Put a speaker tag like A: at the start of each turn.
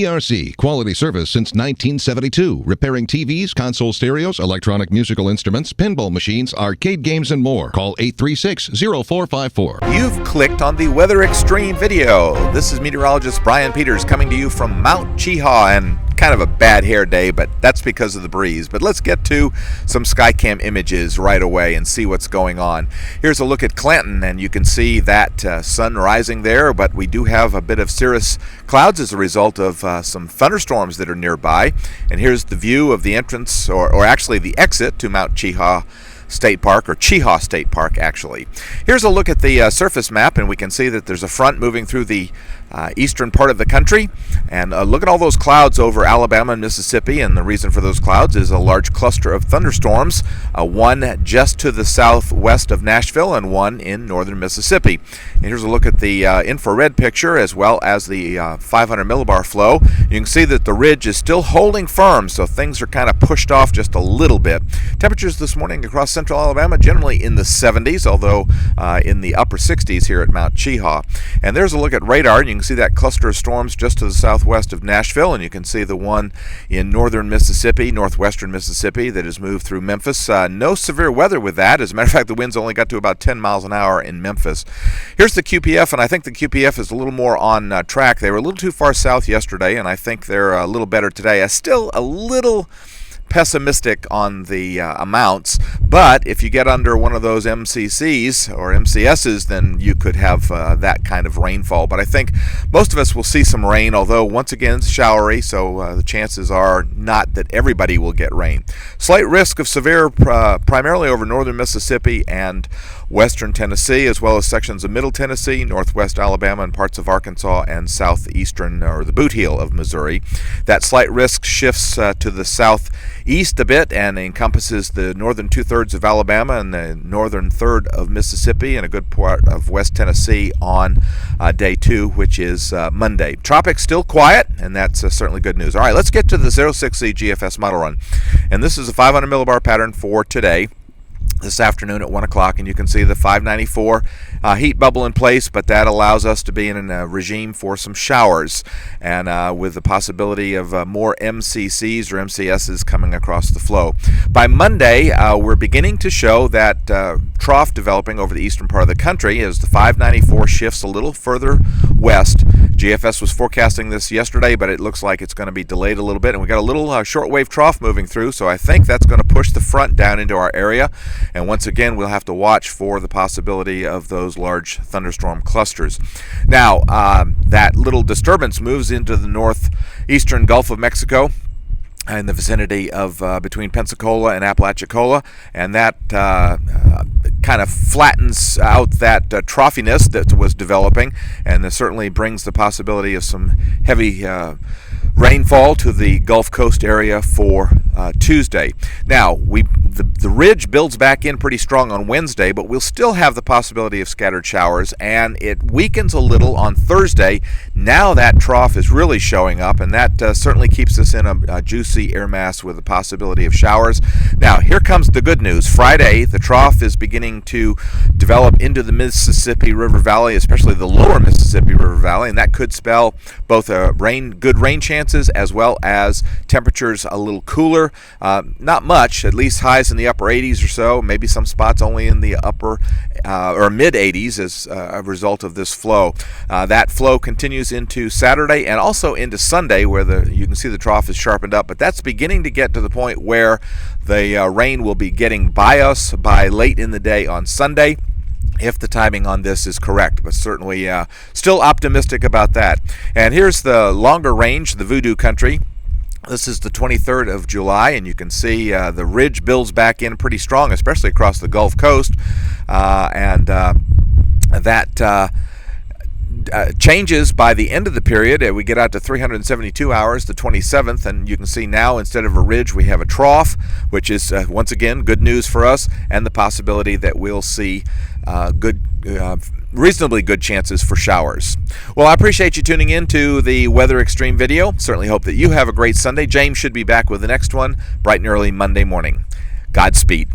A: ERC, quality service since 1972. Repairing TVs, console stereos, electronic musical instruments, pinball machines, arcade games, and more. Call 836-0454.
B: You've clicked on the Weather Xtreme video. This is meteorologist Brian Peters coming to you from Mount Cheaha, and kind of a bad hair day, but that's because of the breeze. But let's get to some Skycam images right away and see what's going on. Here's a look at Clanton, and you can see that sun rising there, but we do have a bit of cirrus clouds as a result of some thunderstorms that are nearby. And here's the view of the entrance, or actually the exit to Mount Cheaha State Park, or Cheaha State Park actually. Here's a look at the surface map, and we can see that there's a front moving through the eastern part of the country, and look at all those clouds over Alabama and Mississippi, and the reason for those clouds is a large cluster of thunderstorms, one just to the southwest of Nashville and one in northern Mississippi. And here's a look at the infrared picture as well as the 500 millibar flow. You can see that the ridge is still holding firm, so things are kind of pushed off just a little bit. Temperatures this morning across central Alabama generally in the 70s, although in the upper 60s here at Mount Cheaha. And there's a look at radar, and you can see that cluster of storms just to the southwest of Nashville, and you can see the one in northern Mississippi, northwestern Mississippi, that has moved through Memphis. No severe weather with that. As a matter of fact, the winds only got to about 10 miles an hour in Memphis. Here's the QPF, and I think the QPF is a little more on track. They were a little too far south yesterday, and I think they're a little better today. Still a little pessimistic on the amounts, but if you get under one of those MCCs or MCSs, then you could have that kind of rainfall. But I think most of us will see some rain, although once again it's showery, so the chances are not that everybody will get rain. Slight risk of severe primarily over northern Mississippi and western Tennessee, as well as sections of middle Tennessee, northwest Alabama, and parts of Arkansas and southeastern, or the boot heel of Missouri. That slight risk shifts to the southeast a bit and encompasses the northern two-thirds of Alabama and the northern third of Mississippi and a good part of west Tennessee on day 2, which is Monday. Tropics still quiet, and that's certainly good news. All right, let's get to the 06Z GFS model run. And this is a 500 millibar pattern for today, this afternoon at 1 o'clock, and you can see the 594 heat bubble in place, but that allows us to be in a regime for some showers, and with the possibility of more MCCs or MCSs coming across the flow. By Monday, we're beginning to show that trough developing over the eastern part of the country as the 594 shifts a little further west. GFS was forecasting this yesterday, but it looks like it's going to be delayed a little bit, and we got a little shortwave trough moving through, so I think that's going to push the front down into our area. And once again, we'll have to watch for the possibility of those large thunderstorm clusters. Now, that little disturbance moves into the northeastern Gulf of Mexico in the vicinity of between Pensacola and Apalachicola, and that kind of flattens out that troughiness that was developing, and this certainly brings the possibility of some heavy rainfall to the Gulf Coast area for Tuesday. Now, the ridge builds back in pretty strong on Wednesday, but we'll still have the possibility of scattered showers, and it weakens a little on Thursday. Now that trough is really showing up, and that certainly keeps us in a juicy air mass with the possibility of showers. Now, here comes the good news. Friday, the trough is beginning to develop into the Mississippi River Valley, especially the lower Mississippi River Valley, and that could spell both good rain chances as well as temperatures a little cooler. Not much, at least highs in the upper 80s or so, maybe some spots only in the upper or mid 80s as a result of this flow. That flow continues into Saturday and also into Sunday, where you can see the trough is sharpened up, but that's beginning to get to the point where the rain will be getting by us by late in the day on Sunday, if the timing on this is correct, but certainly still optimistic about that. And here's the longer range, the voodoo country. This is the 23rd of July, and you can see the ridge builds back in pretty strong, especially across the Gulf Coast, and that changes by the end of the period. We get out to 372 hours, the 27th, and you can see now instead of a ridge we have a trough, which is once again good news for us, and the possibility that we'll see reasonably good chances for showers. Well, I appreciate you tuning in to the Weather Xtreme video. Certainly hope that you have a great Sunday. James should be back with the next one bright and early Monday morning. Godspeed.